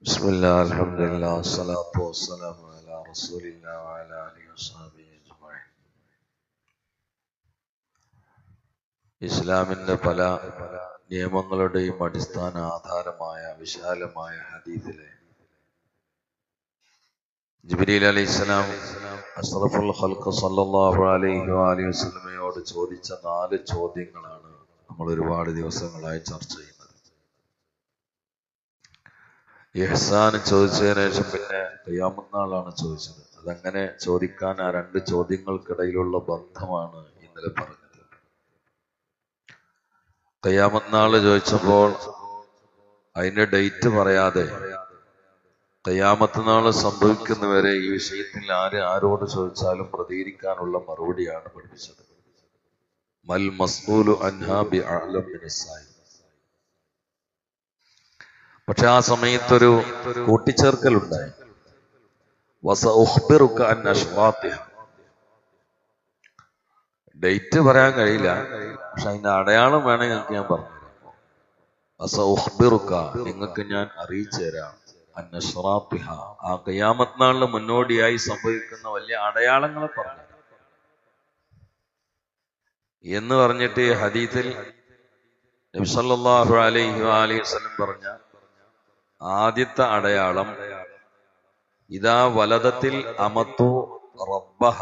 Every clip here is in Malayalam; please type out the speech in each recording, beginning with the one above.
بسم الله الحمد لله والصلاة والسلام على رسول الله وعلى آله وصحبه أجمعين. ഇസ്ലാമിന്റെ പല നിയമങ്ങളുടെയും അടിസ്ഥാന ആധാരമായ വിശാലമായ ഹദീസിലെ ജിബ്രീൽ അലൈഹിസ്സലാം അഷ്റഫുൽ ഖൽഖ് സല്ലല്ലാഹു അലൈഹി വആലിഹി വസല്ലമയോട് ചോദിച്ച 4 ചോദ്യങ്ങളാണ് നമ്മൾ ഒരുപാട് ദിവസങ്ങളായി ചർച്ച ചെയ്യുന്നത്. ഇഹ്സാൻ ചോദിച്ചതിന് ശേഷം പിന്നെ ഖിയാമത്ത് നാളാണ് ചോദിച്ചത്. അതങ്ങനെ ചോദിക്കാൻ ആ 2 ചോദ്യങ്ങൾക്കിടയിലുള്ള ബന്ധമാണ് ഇന്നലെ പറഞ്ഞത്. ഖിയാമത്ത് നാള് ചോദിച്ചപ്പോൾ അതിന്റെ ഡേറ്റ് പറയാതെ ഖിയാമത്ത് നാള് സംഭവിക്കുന്നവരെ ഈ വിഷയത്തിൽ ആരോട് ചോദിച്ചാലും പ്രതികരിക്കാനുള്ള മറുപടിയാണ് പഠിപ്പിച്ചത്. മൽ മസ്ഊലു അൻഹാ ബിഅഅലം മിനസ് സായിൽ. പക്ഷെ ആ സമയത്തൊരു കൂട്ടിച്ചേർക്കലുണ്ടായി. വസഉഖ്ബിറുക അൻ അശ്വാത്തിഹ. ഡേറ്റ് പറയാൻ കഴിയില്ല, പക്ഷെ അതിന്റെ അടയാളം വേണമെങ്കിൽ നിങ്ങൾക്ക് ഞാൻ പറഞ്ഞുതരാം. വസഉഖ്ബിറുക, നിങ്ങൾക്ക് ഞാൻ അറിയിച്ചു തരാം. അൻ അശ്റാത്തിഹ, ആ ഖിയാമത്ത് നാളിന് മുന്നോടിയായി സംഭവിക്കുന്ന വലിയ അടയാളങ്ങളെ പറഞ്ഞു എന്ന് പറഞ്ഞിട്ട് ഈ ഹദീസിൽ നബി സല്ലല്ലാഹു അലൈഹി വസല്ലം പറഞ്ഞ ആദ്യത്തെ അടയാളം ഇദാ വലദത്തിൽ അമത്തു റബ്ബഹ,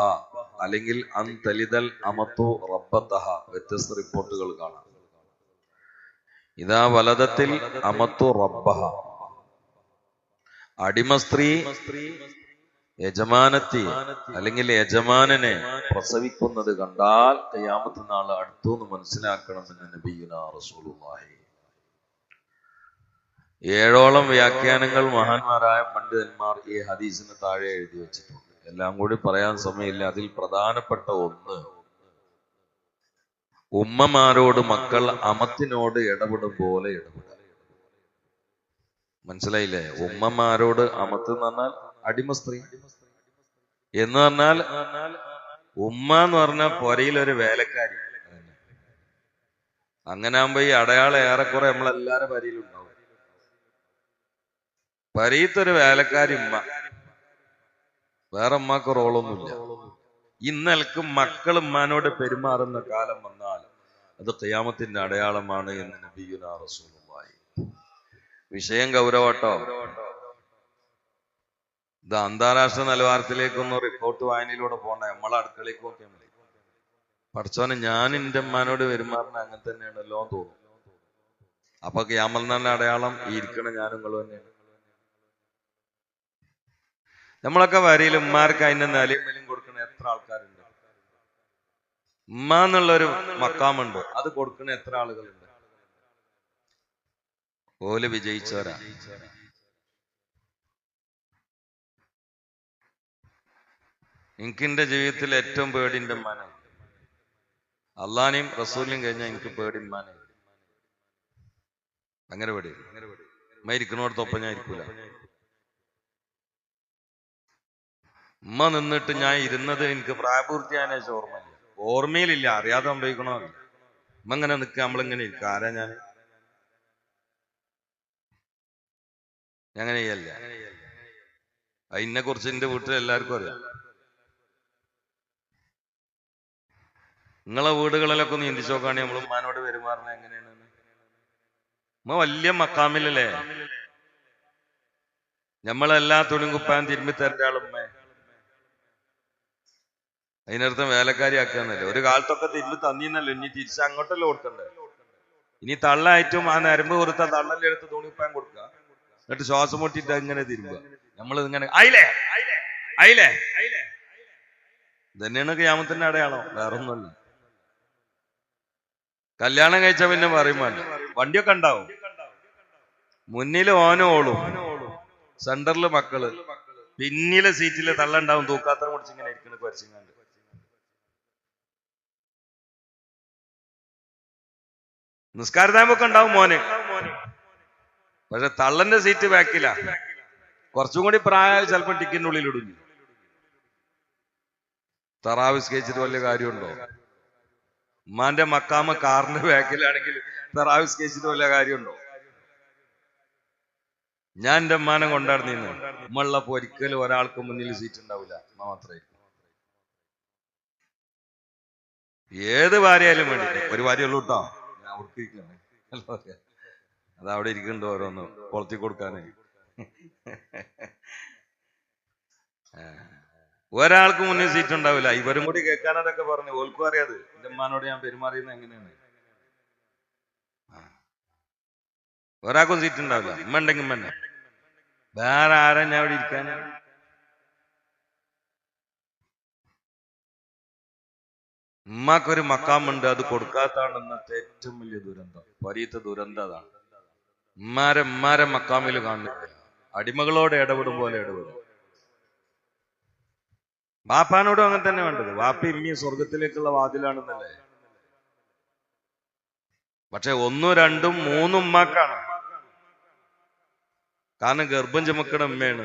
അല്ലെങ്കിൽ അൻ തലിദൽ അമത്തു റബ്ബതഹ. വ്യത്യസ്ത റിപ്പോർട്ടുകൾ കാണാം. ഇദാ വലദത്തിൽ അമത്തു റബ്ബഹ, അടിമ സ്ത്രീ യജമാനത്തി അല്ലെങ്കിൽ യജമാനനെ പ്രസവിക്കുന്നത് കണ്ടാൽ ഖിയാമത്ത് നാൾ അടുത്തു എന്ന് മനസ്സിലാക്കണമെന്ന് നബിയുനാ റസൂലുള്ളാഹി. 7ഓളം വ്യാഖ്യാനങ്ങൾ മഹാന്മാരായ പണ്ഡിതന്മാർ ഈ ഹദീസിന് താഴെ എഴുതി വെച്ചിട്ടുണ്ട്. എല്ലാം കൂടി പറയാൻ സമയമില്ല. അതിൽ പ്രധാനപ്പെട്ട ഒന്ന്, ഉമ്മമാരോട് മക്കൾ അമത്തിനോട് ഇടപെടും പോലെ ഇടപെടുക. മനസ്സിലായില്ലേ? ഉമ്മമാരോട് അമത്ത് എന്ന് പറഞ്ഞാൽ അടിമ സ്ത്രീ എന്ന് പറഞ്ഞാൽ, ഉമ്മ എന്ന് പറഞ്ഞാൽ പൊരയിലൊരു വേലക്കാരി. അങ്ങനെ ആകുമ്പോ ഈ അടയാളം ഏറെക്കുറെ നമ്മളെല്ലാരും പരിയിലുണ്ടാവും. പരീത്തൊരു വേലക്കാരി ഉമ്മ, വേറെ ഉമ്മാക്ക് റോളൊന്നുമില്ല. ഇന്നൽക്ക് മക്കൾ ഉമ്മാനോട് പെരുമാറുന്ന കാലം വന്നാൽ അത് ഖിയാമത്തിന്റെ അടയാളമാണ് എന്ന് നബിയുനാ റസൂലുള്ളാഹി. വിഷയം ഗൗരവട്ടോ. ഇത് അന്താരാഷ്ട്ര നിലവാരത്തിലേക്കൊന്നും റിപ്പോർട്ട് വായനയിലൂടെ പോകണ്ട. നമ്മളെ അടുക്കളയ്ക്ക് നോക്കിയാൽ മതി. പഠിച്ചോനെ, ഞാൻ എന്റെ ഉമ്മാനോട് പെരുമാറുന്ന അങ്ങനെ തന്നെയാണല്ലോ എന്ന് തോന്നും. അപ്പൊ ഖിയാമത്ത് നാളിന്റെ അടയാളം ഈ ഇരിക്കണ ഞാനും നിങ്ങളും തന്നെയാണ്. നമ്മളൊക്കെ വരിയിൽ ഉമ്മാർക്ക് അതിന്റെ നിലയും വിലയും കൊടുക്കുന്ന എത്ര ആൾക്കാരുണ്ട്? ഉമ്മ എന്നുള്ളൊരു മക്കാമുണ്ട്, അത് കൊടുക്കുന്ന എത്ര ആളുകളുണ്ട്? ഓല് വിജയിച്ചവരാ. എനിക്ക് എന്റെ ജീവിതത്തിൽ ഏറ്റവും പേടി എന്റെ ഉമ്മാനാണ്. അള്ളാനെയും റസൂലിനെയും കഴിഞ്ഞാൽ എനിക്ക് പേടി ഉമ്മാനെ. അങ്ങനെ പേടി. ഉമ്മ ഇരിക്കണോടത്തൊപ്പം ഞാൻ ഇരിക്കൂല. ഉമ്മ നിന്നിട്ട് ഞാൻ ഇരുന്നത് എനിക്ക് പ്രായപൂർത്തിയായ ഓർമ്മയില്ല. ഓർമ്മയിലില്ല, അറിയാതെ സംഭവിക്കണോ അറിയില്ല. ഉമ്മ ഇങ്ങനെ നിൽക്കുക, നമ്മളിങ്ങനെ ഇരിക്കുക. ആരാ ഞാൻ? അങ്ങനെ ചെയ്യല്ല. അതിനെ കുറിച്ച് എന്റെ വീട്ടിൽ എല്ലാവർക്കും അറിയാം. നിങ്ങളെ വീടുകളിലൊക്കെ ഒന്ന് ചിന്തിച്ചു നോക്കുകയാണെങ്കിൽ നമ്മൾ ഉമ്മാനോട് പെരുമാറുന്നത് എങ്ങനെയാണ്? ഉമ്മ വലിയ മക്കാമിലല്ലേ? നമ്മളെല്ലാ തുണിങ്കുപ്പാൻ തിരുമ്പി തരേണ്ട ആളുമ്മേ. അതിനർത്ഥം വേലക്കാരി ആക്കുകയെന്നല്ലേ. ഒരു കാലത്തൊക്കെ തിരുമ്പി തന്നീന്നല്ലോ, ഇനി തിരിച്ച് അങ്ങോട്ടല്ലേ കൊടുക്കണ്ടേ? ഇനി തള്ളായിട്ടും ആ നരമ്പ് കൊടുത്ത തള്ളന്റെ അടുത്ത് തുണിപ്പാൻ കൊടുക്കുക, എന്നിട്ട് ശ്വാസം മുട്ടിയിട്ട് ഇങ്ങനെ തിരുമ്പുക. നമ്മൾ ഇങ്ങനെ അയിലേ അയിലേ തന്നെയാണ് ഖിയാമത്തിന്റെ അടയാളം, വേറൊന്നുമല്ല. കല്യാണം കഴിച്ച പിന്നെ പറയും വേണ്ട. വണ്ടിയൊക്കെ ഉണ്ടാവും, മുന്നിൽ ഓനും ഓളും, സെന്ററില് മക്കള്, പിന്നിലെ സീറ്റില് തള്ളുണ്ടാവും, തൂക്കാത്തരം കുടിച്ച് ഇങ്ങനെ ഇരിക്കണ കുറച്ചിങ്ങാണ്ട്. നിസ്കാര താമ്പൊക്കെ ഉണ്ടാവും മോന്, പക്ഷെ തള്ളന്റെ സീറ്റ് ബാക്കില. കുറച്ചും കൂടി പ്രായം ചിലപ്പോ ടിക്കിന്റെ ഉള്ളിൽ ഇടുന്നു. തറാവിസ് കഴിച്ചിട്ട് വലിയ കാര്യമുണ്ടോ? ഉമ്മാന്റെ മക്കാമ കാറിന്റെ ബാക്കിലാണെങ്കിൽ തറാവിസ് കഴിച്ചിട്ട് വലിയ കാര്യമുണ്ടോ? ഞാൻ എന്റെ ഉമ്മാനെ കൊണ്ടാടുന്നു. ഉമ്മ ഉള്ളപ്പോ ഒരിക്കലും ഒരാൾക്ക് മുന്നിൽ സീറ്റ് ഉണ്ടാവില്ല, ഉമ്മ മാത്രമേ. ഏത് ഭാര്യയായാലും വേണ്ടി ഒരു ഭാര്യയുള്ളൂ കേട്ടോ, ഞാൻ ഉറപ്പിരിക്കണേ. അത് അവിടെ ഇരിക്കുന്നുണ്ട് ഓരോന്ന് കൊളത്തി കൊടുക്കാനേ. ഒരാൾക്ക് മുന്നിൽ സീറ്റ് ഉണ്ടാവില്ല. ഇവരും കൂടി കേൾക്കാനതൊക്കെ പറഞ്ഞു. ഓൽക്കും അറിയാത് എന്റെ ഉമ്മാനോട് ഞാൻ പെരുമാറിയുന്നത് എങ്ങനെയാണ്. ഒരാൾക്കും സീറ്റ് ഉണ്ടാവില്ല. ഉമ്മ ഉണ്ടെങ്കിൽ ഉമ്മ തന്നെ, വേറെ ആരാ ഞാൻ അവിടെ ഇരിക്കാൻ. ഉമ്മാക്കൊരു മക്കാമുണ്ട്, അത് കൊടുക്കാത്താണ് ഇന്നത്തെ ഏറ്റവും വലിയ ദുരന്തം. പരീത്ത ദുരന്തം അതാണ്. ഉമ്മാരെ മക്കാമിൽ കാണുന്നില്ല, അടിമകളോട് ഇടപെടും പോലെ ഇടപെടും. വാപ്പാനോടും അങ്ങനെ തന്നെ വേണ്ടത്. വാപ്പി ഇമ്മി സ്വർഗത്തിലേക്കുള്ള വാതിലാണെന്നല്ലേ. പക്ഷെ 1, 2, 3 ഉമ്മാക്കാണ്. കാരണം ഗർഭം ചുമക്കണ ഉമ്മയാണ്,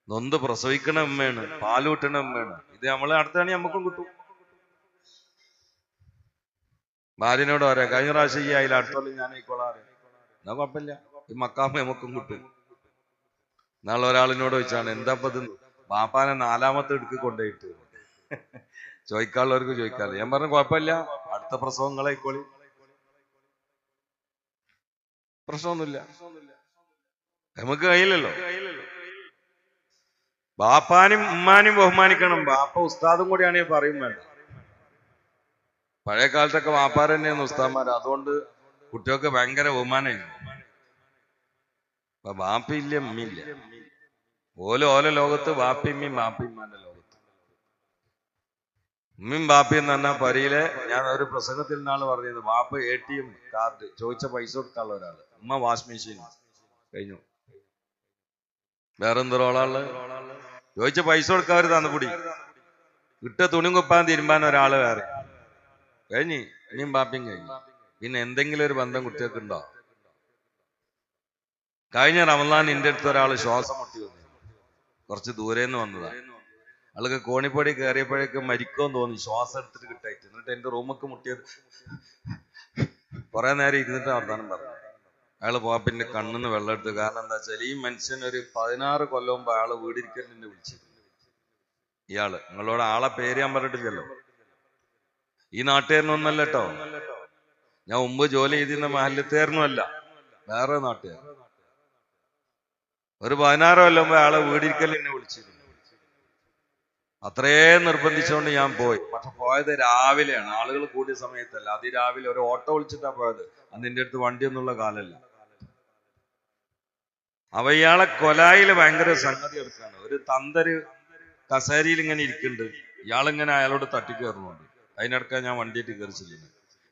നൊന്ത് പ്രസവിക്കണ ഉമ്മയാണ്, പാലൂട്ടണ ഉമ്മയാണ്. ഇത് നമ്മളെ അടുത്താണെങ്കിൽ നമുക്കും കിട്ടും. ഭാര്യനോട് പറയാം, കഴിഞ്ഞ പ്രാവശ്യം ഈ ആയില്ല, അടുത്തോളം ഞാൻ ആയിക്കോളാറ്. എന്നാ കുഴപ്പമില്ല, ഈ മക്കാമ നമുക്കും കിട്ടും. നാളെ ഒരാളിനോട് ചോദിച്ചാണ്, എന്താപ്പത് ബാപ്പാനെ 4ാമത്തെ എടുക്ക് കൊണ്ടുപോയിട്ട് ചോദിക്കാനുള്ളവർക്ക് ചോദിക്കാറില്ല. ഞാൻ പറഞ്ഞു കുഴപ്പമില്ല, അടുത്ത പ്രസവങ്ങളായിക്കോളി, പ്രശ്നമൊന്നുമില്ല, നമുക്ക് കഴിയില്ലല്ലോ. ബാപ്പാനും ഉമ്മാനും ബഹുമാനിക്കണം. ബാപ്പ ഉസ്താദും കൂടിയാണെങ്കിൽ പറയും വേണ്ട. പഴയ കാലത്തൊക്കെ വാപ്പാർ തന്നെയാണ് ഉസ്താദ്മാർ, അതുകൊണ്ട് കുട്ടികൾക്ക് ഭയങ്കര ബഹുമാനമായിരുന്നു. അപ്പൊ ബാപ്പയില്ല ഉമ്മയില്ല, ഓല ലോകത്ത്, ബാപ്പിമ്മയും ബാപ്പിമ്മാന്റെ ലോകത്ത്. ഉമ്മയും ബാപ്പയും എന്ന് പറഞ്ഞാൽ പരിയിലെ, ഞാൻ ഒരു പ്രസംഗത്തിൽ നിന്നാണ് പറഞ്ഞത്, ബാപ്പ ATM കാർഡ് ചോദിച്ച പൈസ കൊടുക്കാനുള്ള ഒരാള്, ഉമ്മ വാഷ് മെഷീൻ. കഴിഞ്ഞു. വേറെന്ത് റോളാള്? ചോദിച്ച പൈസ കൊടുക്കാൻ ഒരു തന്നുകൂടി, ഇട്ട തുണി കുപ്പാൻ തിരുമ്പാൻ ഒരാള് വേറെ. കഴിഞ്ഞ് ഇനിയും ബാപ്പിയും കഴിഞ്ഞു. പിന്നെ എന്തെങ്കിലും ഒരു ബന്ധം കുട്ടികൾക്ക് ഉണ്ടോ? കഴിഞ്ഞ റമദാൻ എന്റെ അടുത്ത് ഒരാൾ ശ്വാസം മുട്ടി വന്നു, കുറച്ച് ദൂരേന്ന് വന്നതാ. ആൾക്ക് കോണിപ്പടി കയറിയപ്പോഴേക്കും മരിക്കുമെന്ന് തോന്നി, ശ്വാസം എടുത്തിട്ട് കിട്ടായിട്ട്. എന്നിട്ട് എന്റെ റൂമൊക്കെ മുട്ടിയത് കുറെ നേരം ഇരുന്നിട്ട് വർത്താനം പറഞ്ഞു. അയാള് പോപ്പിന്റെ കണ്ണിന്ന് വെള്ളം എടുത്തു. കാരണം എന്താ വെച്ചാൽ ഈ മനുഷ്യൻ ഒരു 16 കൊല്ലം മുമ്പ് അയാള് വീടിരിക്കലിനെ വിളിച്ചിരുന്നു. ഇയാള്, നിങ്ങളോട് ആളെ പേര് ഞാൻ പറഞ്ഞിട്ടില്ലല്ലോ, ഈ നാട്ടുകാരനൊന്നല്ല കേട്ടോ, ഞാൻ മുമ്പ് ജോലി ചെയ്തിരുന്ന മഹല്ലത്തേരനുമല്ല, വേറെ നാട്ടുകാർ. ഒരു 16 കൊല്ലം മുമ്പ് അയാളെ വീടിരിക്കലിനെ വിളിച്ചിരുന്നു. അത്രയും നിർബന്ധിച്ചുകൊണ്ട് ഞാൻ പോയി. പക്ഷെ പോയത് രാവിലെയാണ്, ആളുകൾ കൂടിയ സമയത്തല്ല. അതിരാവിലെ ഒരു ഓട്ടോ വിളിച്ചിട്ടാ പോയത്. അന്നിന്റെ അടുത്ത് വണ്ടിയൊന്നുള്ള കാലല്ല. അവ ഇയാളെ കൊലായില് ഭയങ്കര സംഗതി എടുക്കാണ്. ഒരു തന്തര് കസേരയിൽ ഇങ്ങനെ ഇരിക്കുന്നുണ്ട്, ഇയാളിങ്ങനെ അയാളോട് തട്ടിക്കയറുന്നുണ്ട്. അതിനിടയ്ക്ക് ഞാൻ വണ്ടിയിട്ട് കയറിച്ചില്ല.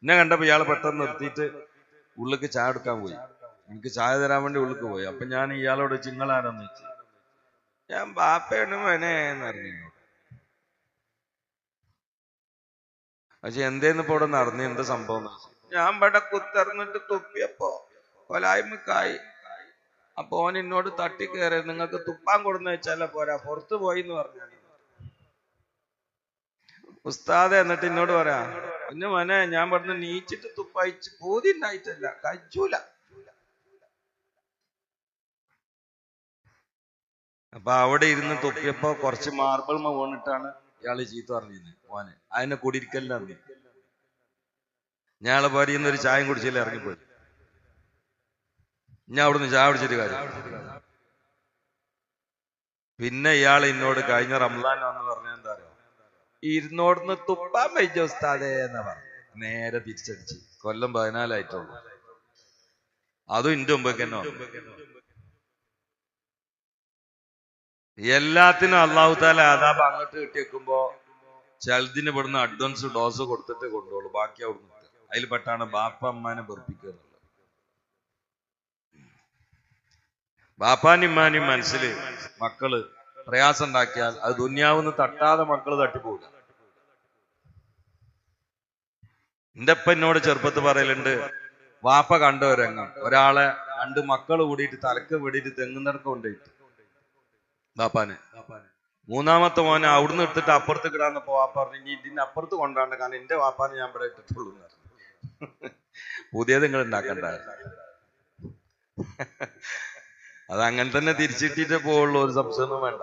എന്നെ കണ്ടപ്പോ ഇയാൾ പെട്ടെന്ന് നിർത്തിയിട്ട് ഉള്ളിക്ക് ചായ എടുക്കാൻ പോയി. എനിക്ക് ചായ തരാൻ വേണ്ടി ഉള്ളിക്ക് പോയി. അപ്പൊ ഞാൻ ഇയാളോട് ചിങ്ങളാരെന്ന് വെച്ചു. ഞാൻ ബാപ്പയാണ് മോനെന്ന് അറിഞ്ഞു. പക്ഷെ എന്തേന്ന് ഇപ്പൊ ഇവിടെ നടന്നു, എന്താ സംഭവം? ഞാൻ ഇവിടെ കുത്തിറന്നിട്ട് തുപ്പിയപ്പോ കൊലായ്മക്കായി. അപ്പൊ ഓൻ എന്നോട് തട്ടിക്കേറി, നിങ്ങൾക്ക് തുപ്പാൻ കൊടുന്ന് വെച്ചാലോ പോരാ, പുറത്തു പോയി എന്ന് പറഞ്ഞു. ഉസ്താദെ എന്നിട്ട് എന്നോട് പറയാ, പിന്നെ മോനെ ഞാൻ പറഞ്ഞ് നീച്ചിട്ട് തുപ്പായിച്ച് പൂതി ഉണ്ടായിട്ടല്ല, കഴിച്ചൂല. അപ്പൊ അവിടെ ഇരുന്ന് തുപ്പിയപ്പോ കുറച്ച് മാർബിൾ വീണിട്ടാണ് ഇയാള് ചീത്ത പറഞ്ഞിരുന്നത്. മോനെ അതിനെ കുടിയിരിക്കലിന് ഇറങ്ങി. ഞാളെ പരിയുന്ന ഒരു ചായം കുടിച്ചില്ല, ഇറങ്ങിപ്പോയി. ഞാൻ അവിടുന്ന് ചായ കുടിച്ചിട്ട് കാര്യം. പിന്നെ ഇയാൾ എന്നോട് കഴിഞ്ഞ റംസാൻ വന്ന് പറഞ്ഞ എന്താ അറിയോ, ഇരുന്നോടുന്ന് തുപ്പാൻ വയ്യ ഉസ്താദേ എന്ന് പറഞ്ഞു. നേരെ തിരിച്ചടിച്ച്. കൊല്ലം 14 ആയിട്ടുള്ളൂ. അതും ഇന്റെ മുമ്പേക്ക് തന്നെ വന്നു. എല്ലാത്തിനും അള്ളാഹു താല ആദാബ് അങ്ങോട്ട് കിട്ടിയേക്കുമ്പോ ചിലതിന് ഇവിടുന്ന് അഡ്വാൻസ് ഡോസ് കൊടുത്തിട്ട് കൊണ്ടുപോളൂ, ബാക്കി അവിടുന്ന്. അതിൽ പെട്ടാണ് ബാപ്പ അമ്മാനെ വെറുപ്പിക്കുക എന്നുള്ളത്. ബാപ്പാനും ഇമ്മാനും മനസ്സിൽ മക്കള് പ്രയാസം ഉണ്ടാക്കിയാൽ അത് ദുന്യാവെന്ന് തട്ടാതെ മക്കള് തട്ടിപ്പോകില്ല. എന്റെ അപ്പ എന്നോട് ചെറുപ്പത്ത് പറയലുണ്ട്, വാപ്പ കണ്ട ഒരു രംഗം, ഒരാളെ 2 മക്കൾ കൂടിയിട്ട് തലക്ക് വേടിയിട്ട് തെങ്ങുന്നിടക്ക് കൊണ്ടുപോയിട്ട് വാപ്പാന്. 3ാമത്തെ മോനെ അവിടുന്ന് എടുത്തിട്ട് അപ്പുറത്ത് കിടാന്നപ്പോ വാപ്പ പറഞ്ഞു, ഇനി ഇതിന്റെ അപ്പുറത്ത് കൊണ്ടാണ്ട്, കാരണം എന്റെ വാപ്പാനെ ഞാൻ ഇവിടെ ഇട്ടിട്ടുള്ളൂ. പുതിയത് നിങ്ങൾ ഉണ്ടാക്കണ്ട. അത് അങ്ങനെ തന്നെ തിരിച്ചിട്ടിട്ടേ പോവുള്ളൂ, ഒരു സംശയമൊന്നും വേണ്ട.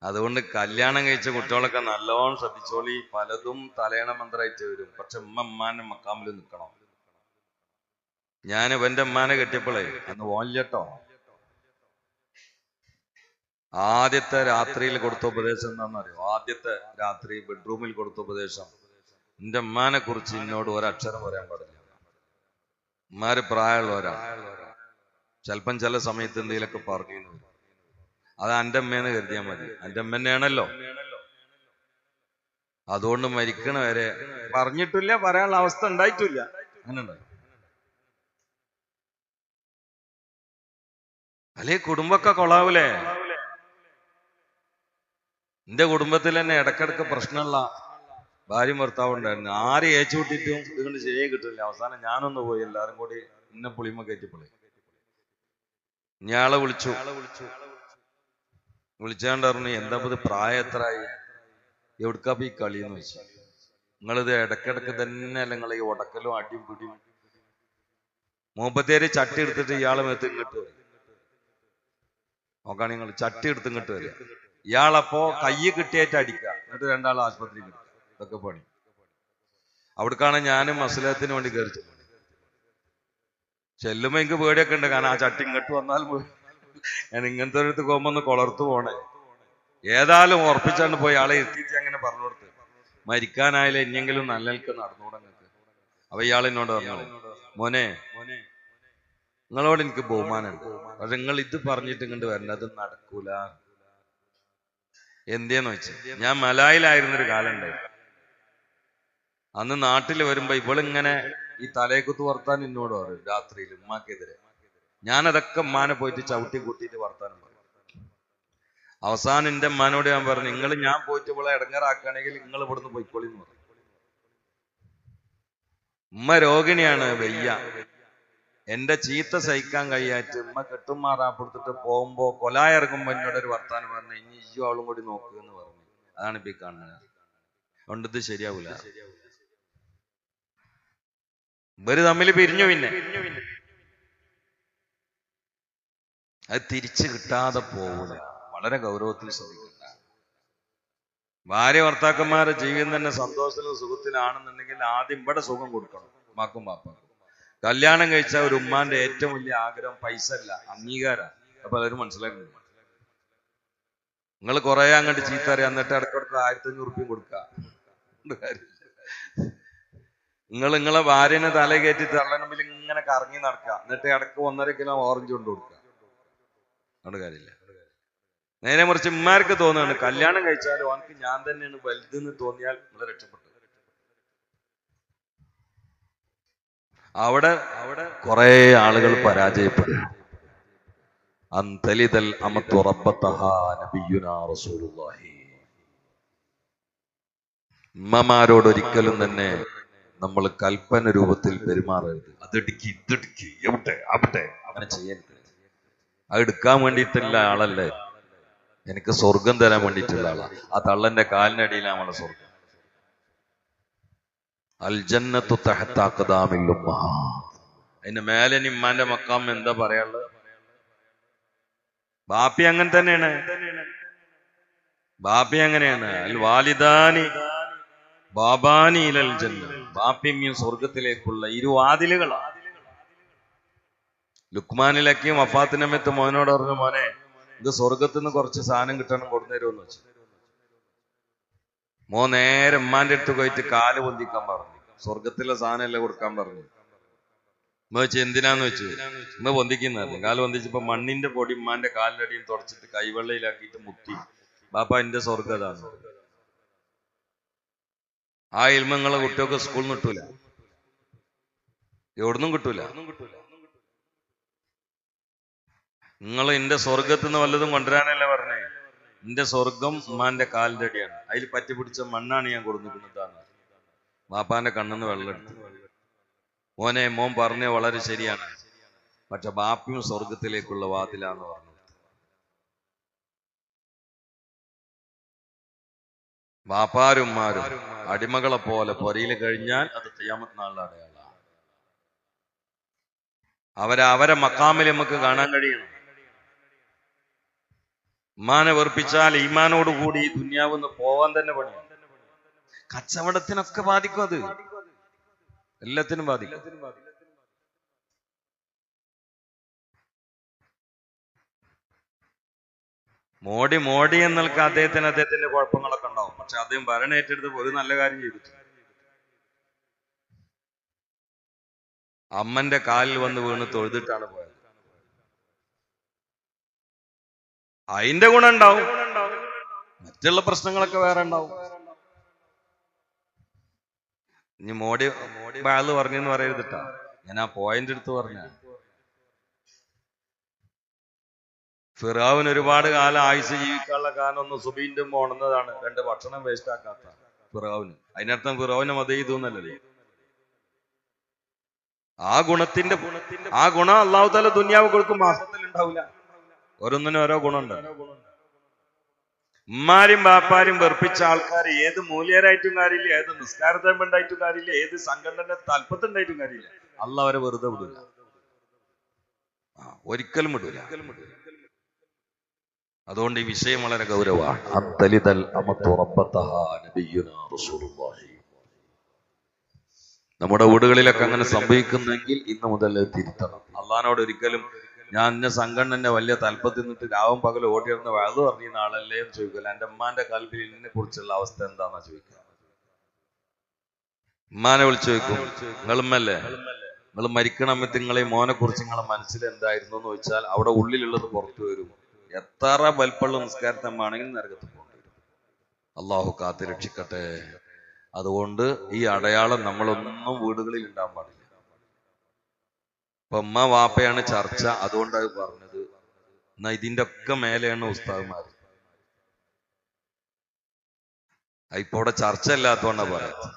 അതുകൊണ്ട് കല്യാണം കഴിച്ച കുട്ടികളൊക്കെ നല്ലോണം ശ്രദ്ധിച്ചോളി. പലതും തലയണ മന്ത്രമായിട്ട് വരും. പക്ഷെ ഉമ്മാന്റെ മക്കാമിൽ നിൽക്കണം. ഞാൻ ഇവന്റെ ഉമ്മാനെ കെട്ടിയപ്പോളേ അന്ന് ഓല്ലട്ടോ, ആദ്യത്തെ രാത്രിയിൽ കൊടുത്ത ഉപദേശം എന്താണെന്നറിയോ? ആദ്യത്തെ രാത്രി ബെഡ്റൂമിൽ കൊടുത്ത ഉപദേശം, എന്റെ ഉമ്മാനെ കുറിച്ച് എന്നോട് ഒരക്ഷരം പറയാൻ പാടില്ല. ഉമ്മാര് പ്രായമുള്ളവരാണ്, ചിലപ്പം ചില സമയത്ത് എന്തെങ്കിലുമൊക്കെ പറഞ്ഞു, അത് എന്റെ അമ്മേന്ന് കരുതിയാൽ മതി. എന്റെ അമ്മ തന്നെയാണല്ലോ. അതുകൊണ്ട് മരിക്കണ വരെ പറഞ്ഞിട്ടില്ല, പറയാനുള്ള അവസ്ഥ ഉണ്ടായിട്ടില്ല. അങ്ങനെ ഉണ്ടായി. അല്ലെ കുടുംബമൊക്കെ കൊള്ളാവൂലേ? എന്റെ കുടുംബത്തിൽ തന്നെ ഇടക്കിടക്ക് പ്രശ്നമുള്ള ഭാര്യയും ഭർത്താവും ഉണ്ടായിരുന്നു. ആര് ഏച്ചുകൂട്ടിട്ടും ഇതുകൊണ്ട് ശരിയായി കിട്ടില്ല. അവസാനം ഞാനൊന്ന് പോയി, എല്ലാരും കൂടി ഇന്നെ പുളിമ കയറ്റിപ്പൊളി. ഞാളെ വിളിച്ചു, വിളിച്ചാണ്ട് പറഞ്ഞു, എന്താ ഇത് പ്രായം എത്രയായി, എവിടുക്കാപ്പ ഈ കളിയെന്ന് വെച്ചു. നിങ്ങളിത് ഇടക്കിടക്ക് തന്നെ അല്ല നിങ്ങൾ ഈ ഉടക്കലും അടിയും പിടിയും. മൂപ്പത്തേര് ചട്ടി എടുത്തിട്ട് ഇയാളെ മേത്ത് ഇങ്ങോട്ട് വരും. നോക്കാണ് നിങ്ങൾ, ചട്ടി എടുത്ത് ഇങ്ങോട്ട് വരിക. ഇയാളപ്പോ കൈ കിട്ടിയായിട്ട് അടിക്കുക, എന്നിട്ട് രണ്ടാൾ ആശുപത്രി കിട്ടുക. ഇതൊക്കെ പണി. അവിടേക്കാണ് ഞാനും മസലത്തിന് വേണ്ടി കയറി ചെല്ലുമ്പോ എനിക്ക് പേടിയൊക്കെ ഉണ്ട്. കാരണം ആ ചട്ടി ഇങ്ങോട്ട് വന്നാൽ ഞാൻ ഇങ്ങനത്തെ ഒരു പോകുമ്പോ ഒന്ന് കൊളർത്തു പോണേ. ഏതായാലും ഉറപ്പിച്ചാണ്ട് പോയി ആളെ എത്തിച്ച് അങ്ങനെ പറഞ്ഞു കൊടുത്ത്, മരിക്കാനായാലും ഇനിയെങ്കിലും നല്ലൽക്ക് നടന്നുകൂടെ നിങ്ങൾക്ക്. അപ്പൊ ഇയാൾ എന്നോട് പറഞ്ഞു, മോനെ നിങ്ങളോട് എനിക്ക് ബഹുമാനമുണ്ട്, പക്ഷെ നിങ്ങൾ ഇത് പറഞ്ഞിട്ട് ഇങ്ങോട്ട് വരണത് നടക്കൂല. എന്തേന്ന് വെച്ച്, ഞാൻ മലായിലായിരുന്നൊരു കാലം ഉണ്ടായിരുന്നു. അന്ന് നാട്ടിൽ വരുമ്പോ ഇവളിങ്ങനെ ഈ തലേക്കുത്ത് വർത്താൻ എന്നോട് പറയും രാത്രിയിൽ ഉമ്മാക്കെതിരെ. ഞാനതൊക്കെ ഉമ്മാനെ പോയിട്ട് ചവിട്ടി കൂട്ടിയിട്ട് വർത്താനം പറയും. അവസാനം എന്റെ ഉമ്മാനോട് ഞാൻ പറഞ്ഞു, നിങ്ങൾ ഞാൻ പോയിട്ട് ഇവളെ ഇടങ്ങാറാക്കുകയാണെങ്കിൽ നിങ്ങൾ ഇവിടുന്ന് പോയിക്കോളി എന്ന് പറഞ്ഞു. ഉമ്മ രോഗിണിയാണ്, വയ്യ. എന്റെ ചീത്ത സഹിക്കാൻ കഴിയാറ്റ് ഉമ്മ കെട്ടുമാറാപ്പെടുത്തിട്ട് പോകുമ്പോ കൊലായ ഇറങ്ങുമ്പോ എന്നോടൊരു വർത്താനം പറഞ്ഞു, ഇനി ഇയ്യോ അവളും കൂടി നോക്കുക എന്ന് പറഞ്ഞു. അതാണ് ഇപ്പൊ ഈ കാണുന്നത്. അതുകൊണ്ട് ഇത് ശരിയാവൂല. ഇവര് തമ്മിൽ പിരിഞ്ഞു. പിന്നെ അത് തിരിച്ചു കിട്ടാതെ പോകൂല. വളരെ ഗൗരവത്തിൽ ശ്രദ്ധിക്കണ്ട. ഭാര്യ ഭർത്താക്കന്മാരുടെ ജീവിതം തന്നെ സന്തോഷത്തിലും സുഖത്തിലാണെന്നുണ്ടെങ്കിൽ ആദ്യം ഇവിടെ സുഖം കൊടുക്കണം, ഉമ്മാക്കും പാപ്പാക്കും. കല്യാണം കഴിച്ച ഒരു ഉമ്മാന്റെ ഏറ്റവും വലിയ ആഗ്രഹം പൈസ അല്ല, അംഗീകാരമാണ്. അപ്പൊ പലരും മനസ്സിലാക്കുന്നില്ല. നിങ്ങൾ കുറെ അങ്ങോട്ട് ചീത്ത അറിയാം, എന്നിട്ട് ഇടക്കിടക്ക് 1500 കൊടുക്കുക. നിങ്ങളെ ഭാര്യനെ തല കയറ്റി തള്ളന് മുമ്പിൽ ഇങ്ങനെ കറങ്ങി നടക്കുക, എന്നിട്ട് ഇടക്ക് 1.5 കിലോ ഓറഞ്ച് കൊണ്ട് കൊടുക്കുക. അതുകൊണ്ട് കാര്യമില്ല. നേരെ മറിച്ച് ഉമ്മാർക്ക് തോന്നുകയാണ് കല്യാണം കഴിച്ചാലും അവനക്ക് ഞാൻ തന്നെയാണ് വലുതെന്ന് തോന്നിയാൽ നിങ്ങൾ രക്ഷപ്പെട്ടു. അവിടെ കുറെ ആളുകൾ പരാജയപ്പെടും. അന്തലിതൽ അമത്തു റബ്ബത്തഹാ നബിയുനാ റസൂലുള്ളാഹി. ഉമ്മമാരോട് ഒരിക്കലും തന്നെ നമ്മൾ കൽപ്പന രൂപത്തിൽ പെരുമാറരുത്. അതിടുക്കി ഇതിടുക്കി എവിടെ അവിടെ അങ്ങനെ ചെയ്യരുത്. അത് എടുക്കാൻ വേണ്ടിയിട്ടുള്ള ആളല്ലേ, എനിക്ക് സ്വർഗം തരാൻ വേണ്ടിയിട്ടുള്ള ആളാ. ആ തള്ളന്റെ കാലിനടിയിലാണ് നമ്മളെ സ്വർഗം. അൽ ജന്നത്തു തഹ്ത അഖ്ദാമിൽ ഉമ്മഹാത്ത്. അതിന്റെ മേലെ ഇമ്മാന്റെ മക്കാം എന്താ പറയാനുള്ളത്? ബാപ്പി അങ്ങനെ തന്നെയാണ്. ബാപ്പി അങ്ങനെയാണ്. അൽ വാലിദാനി ബാബാനി ഇലൽ ജന്ന. ബാപ്പിയും സ്വർഗത്തിലേക്കുള്ള ഇരുവാതിലുകളാണ്. ലുക്മാനിലൊക്കെ വഫാത്തിനമ്മത്ത് മോനോട് പറഞ്ഞു, മോനെ ഇത് സ്വർഗത്തുനിന്ന് കുറച്ച് സാധനം കിട്ടണം, കൊടുന്നേരുമെന്ന് വെച്ചു. നേരെ ഉമ്മാന്റെ അടുത്ത് പോയിട്ട് കാല് പൊന്തിക്കാൻ പറഞ്ഞു. സ്വർഗത്തിലെ സാധനമല്ലേ കൊടുക്കാൻ പറഞ്ഞു. ഉമ്മ വെച്ച് എന്തിനാന്ന് വെച്ചു. ഉമ്മ പൊന്തിക്കുന്നറിഞ്ഞു. കാല് പൊന്തിച്ചപ്പോ മണ്ണിന്റെ പൊടി ഉമ്മാന്റെ കാലിനടിയും തുടച്ചിട്ട് കൈവെള്ളയിലാക്കിയിട്ട് മുത്തി, ബാപ്പ എന്റെ സ്വർഗതാണ്. ആ ഇൽമ നിങ്ങളെ കുട്ടികൾക്ക് സ്കൂളിൽ നിന്ന് കിട്ടൂല, എവിടുന്നും കിട്ടൂല. നിങ്ങൾ എന്റെ സ്വർഗത്തുനിന്ന് വല്ലതും കൊണ്ടുവരാനല്ലേ പറഞ്ഞേ? എന്റെ സ്വർഗം ഉമ്മാന്റെ കാലിന്റെ അടിയാണ്, അതിൽ പറ്റി പിടിച്ച മണ്ണാണ് ഞാൻ കൊടുത്തിട്ടുള്ളതാണ്. ബാപ്പാന്റെ കണ്ണെന്ന് വെള്ളം എടുത്തു. മോൻ പറഞ്ഞ വളരെ ശരിയാണ്, പക്ഷെ ബാപ്പിയും സ്വർഗത്തിലേക്കുള്ള വാതിലാന്ന് പറഞ്ഞു. ബാപ്പാരുമാരും അടിമകളെ പോലെ പൊരയിൽ കഴിഞ്ഞാൽ അത് ഖിയാമത്ത് നാളിന്റെ അടയാളമാണ്. അവരെ മക്കാമിൽ നമുക്ക് കാണാൻ കഴിയണം. ഉമ്മാനെ വെറുപ്പിച്ചാൽ ഈമാനോട് കൂടി ഈ ദുന്യാവെന്ന് പോവാൻ തന്നെ പണിയാണ്. കച്ചവടത്തിനൊക്കെ ബാധിക്കും, അത് എല്ലാത്തിനും ബാധിക്കും. മോഡി എന്നൊക്കെ അദ്ദേഹത്തിന്റെ കുഴപ്പങ്ങളൊക്കെ ഉണ്ടാവും. പക്ഷെ അദ്ദേഹം ഭരണം ഏറ്റെടുത്ത് ഒരു നല്ല കാര്യം ചെയ്തിട്ടുണ്ട്. അമ്മന്റെ കാലിൽ വന്ന് വീണ് തൊഴുതിട്ടാണ് പോയത്. അതിന്റെ ഗുണം ഉണ്ടാവും, മറ്റുള്ള പ്രശ്നങ്ങളൊക്കെ വേറെ ഉണ്ടാവും. ഇനി മോഡി ബാള് പറഞ്ഞെന്ന് പറയരുതിട്ടാ, ഞാൻ ആ പോയിന്റ് എടുത്ത് പറഞ്ഞ. ഫിറഔന് ഒരുപാട് കാലം ആയുസ് ജീവിക്കാനുള്ള കാരണം ഒന്ന് സുബീന്റെ ഉണർന്നതാണ്, 2 ഭക്ഷണം വേസ്റ്റ് ആക്കാത്ത ഫിറഔന്. അതിനർത്ഥം ഫിറഔനെ മത ചെയ്തു എന്നല്ലേ. ആ ഗുണം അള്ളാഹു തആല ദുനിയാവ് കൊടുക്കും, മാസത്തിൽ ഉണ്ടാവില്ല. ഓരോന്നിനും ഓരോ ഗുണമുണ്ട്. ഉമ്മാരും ബാപ്പാരും വെറുപ്പിച്ച ആൾക്കാർ ഏത് മൂല്യരായിട്ടും കാര്യമില്ല, ഏത് നിസ്കാരത്തമ്പണ്ടായിട്ടും കാര്യമില്ല, ഏത് സംഘടന താല്പര്യത്തിണ്ടായിട്ടും കാര്യമില്ല, അള്ളാഹ് അവരെ വെറുതെ വിടില്ല, ഒരിക്കലും വിടില്ല. അതുകൊണ്ട് ഈ വിഷയം വളരെ ഗൗരവമാണ്. നമ്മുടെ വീടുകളിലൊക്കെ അങ്ങനെ സംഭവിക്കുന്നെങ്കിൽ ഇന്ന് മുതൽ തിരുത്തണം. അള്ളാഹിനോട് ഒരിക്കലും ഞാൻ ഇന്ന സംഘടന വലിയ തലപ്പത്തിൽ നിന്നിട്ട് രാവും പകലും ഓടിയിരുന്ന അത് പറഞ്ഞ ആളല്ലേ എന്ന് ചോദിക്കില്ല. എന്റെ ഉമ്മാന്റെ കൽബിൽ ഇതിനെ കുറിച്ചുള്ള അവസ്ഥ എന്താന്നാ ചോദിക്കുക. ഉമ്മാനെ വിളിച്ചു ചോദിക്കും, നിങ്ങളുമ്മല്ലേ, നിങ്ങൾ മരിക്കണമത്ത് നിങ്ങളെ മോനെ കുറിച്ച് നിങ്ങളെ മനസ്സിൽ എന്തായിരുന്നു എന്ന് ചോദിച്ചാൽ അവിടെ ഉള്ളിലുള്ളത് പുറത്തു വരും. എത്ര വൽപ്പുള്ള നിസ്കാരത്തമ്മാണെങ്കിൽ നരകത്ത് പോകേണ്ടി വരും. അള്ളാഹു കാത്ത് രക്ഷിക്കട്ടെ. അതുകൊണ്ട് ഈ അടയാളം നമ്മളൊന്നും വീടുകളിൽ ഉണ്ടാകാൻ പാടില്ല. ഇപ്പൊ ഉമ്മ വാപ്പയാണ് ചർച്ച, അതുകൊണ്ടാണ് പറഞ്ഞത്. എന്നാ ഇതിന്റെ ഒക്കെ മേലെയാണ് ഉസ്താദ്മാർ. ഇപ്പൊ ഇവിടെ ചർച്ച ഇല്ലാത്തോണ്ടാ പറയുന്നത്.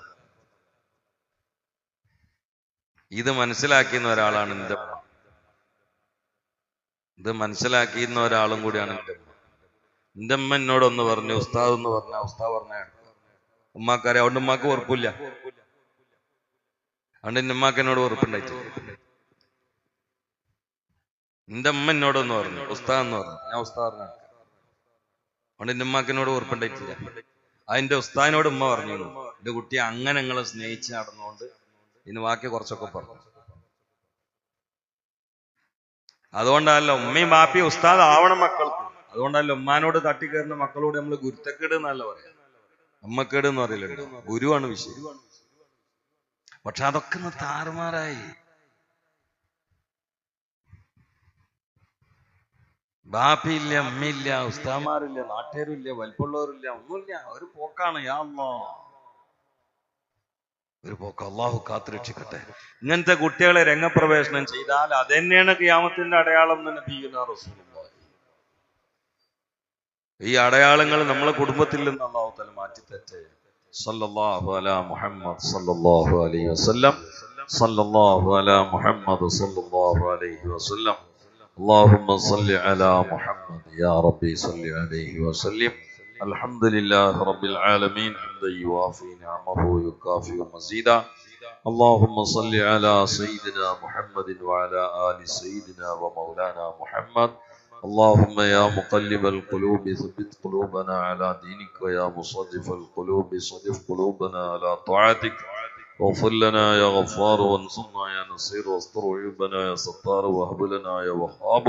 ഇത് മനസ്സിലാക്കിയുന്ന ഒരാളാണ് എൻ്റെ ഉമ്മ. ഇത് മനസ്സിലാക്കിയിരുന്ന ഒരാളും കൂടിയാണ് എൻ്റെ ഉമ്മ. എൻ്റെ ഉമ്മ എന്നോടൊന്ന് പറഞ്ഞു, ഉസ്താദ് എന്ന് പറഞ്ഞ ഉസ്താദ് പറഞ്ഞ ഉമ്മാക്കാരെ. അതുകൊണ്ട് ഉമ്മാക്ക് ഉറപ്പില്ല, അതുകൊണ്ട് എൻ്റെ ഉമ്മാക്ക് എന്നോട് ഉറപ്പുണ്ടായിട്ടില്ല. എന്റെ അമ്മ എന്നോടൊന്ന് പറഞ്ഞു ഉസ്താദ് എന്ന് പറഞ്ഞു, ഞാൻ ഉസ്താദ് പറഞ്ഞ. അതുകൊണ്ട് എൻ്റെ ഉമ്മാക്ക് എന്നോട് ഉറപ്പുണ്ടായിട്ടില്ല. അതിന്റെ ഉസ്താദിനോട് ഉമ്മ പറഞ്ഞു, എന്റെ കുട്ടി അങ്ങനെ നിങ്ങളെ സ്നേഹിച്ച് നടന്നുകൊണ്ട് ഇതിന് ബാക്കി കുറച്ചൊക്കെ പറഞ്ഞു. അതുകൊണ്ടല്ല ഉമ്മയും ബാപ്പിയും ഉസ്താദ് ആവണം മക്കൾക്ക്. അതുകൊണ്ടല്ല ഉമ്മാനോട് തട്ടിക്കയറുന്ന മക്കളോട് നമ്മൾ ഗുരുത്തക്കേട് എന്നല്ല പറയാം, അമ്മക്കേട് എന്ന് പറയില്ലല്ലോ. ഗുരുവാണ് വിഷയം. പക്ഷെ അതൊക്കെ ഒന്ന് താറുമാറായി. ബാപ്പിയില്ല, അമ്മയില്ല, ഉസ്താമാരില്ല, നാട്ടുകാരില്ല, വലിപ്പുള്ളവരില്ല, ഒന്നുമില്ല. ഒരു പോക്കാണ്. യാ അല്ലാഹ്, ഒരു പോക്ക്. അള്ളാഹു കാത്തുരക്ഷിക്കട്ടെ. ഇങ്ങനത്തെ കുട്ടികളെ രംഗപ്രവേശനം ചെയ്താൽ അതന്നെയാണ് ഖിയാമത്തിന്റെ അടയാളം എന്ന് നബിയുനാ റസൂലുള്ളാഹി. ഈ അടയാളങ്ങൾ നമ്മളെ കുടുംബത്തിൽ നിന്ന് അല്ലാഹു തആല മാറ്റി തരട്ടെ. സല്ലല്ലാഹു അലാ മുഹമ്മദ് സല്ലല്ലാഹു അലൈഹി വസല്ലം. സല്ലല്ലാഹു അലാ മുഹമ്മദ് സല്ലല്ലാഹു അലൈഹി വസല്ലം. اللهم صل على محمد يا ربي صل عليه وسلم. الحمد لله رب العالمين حمدا يوافي نعمه ويكافئ مزيدا. اللهم صل على سيدنا محمد وعلى آل سيدنا ومولانا محمد. اللهم يا مقلب القلوب ثبت قلوبنا على دينك، ويا مصرف القلوب صرف قلوبنا على طاعتك. واغفر لنا يا غفار، وانصرنا يا نصير، واستر عيوبنا يا ستار، وهب لنا يا وهاب،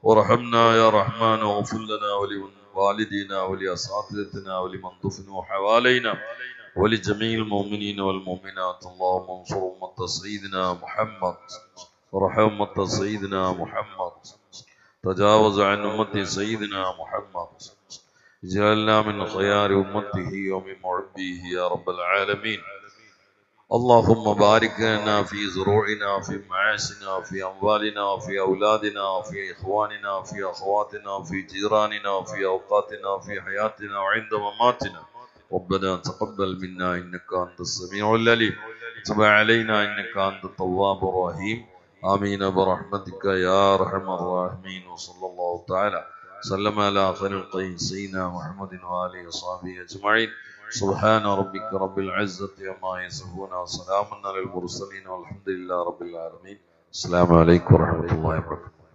وارحمنا يا رحمن، واغفر لنا ولوالدينا ولأساتذتنا ولمن دفنوا حوالينا ولجميع المؤمنين والمؤمنات. اللهم انصر أمة سيدنا محمد، وارحم أمة سيدنا محمد، تجاوز عن أمة سيدنا محمد، اجعلنا من خيار أمته ومن محبيه يا رب العالمين. اللهم بارك لنا في زروعنا، في معاشنا، في أموالنا، في أولادنا، في إخواننا، في أخواتنا، في جيراننا، في أوقاتنا، في حياتنا وعند مماتنا. ربنا تقبل منا إنك أنت السميع العليم، تب علينا إنك أنت التواب الرحيم. آمين برحمتك يا أرحم الراحمين. وصلى الله تعالى سلم على خير الخلق سيدنا محمد وآله وصحبه أجمعين. سبحان ربك رب العزة عما يصفون، وسلام على المرسلين، والحمد لله رب العالمين. അസ്സലാമു അലൈക്കും വറഹ്മത്തുള്ളാഹി വബറകാതുഹു.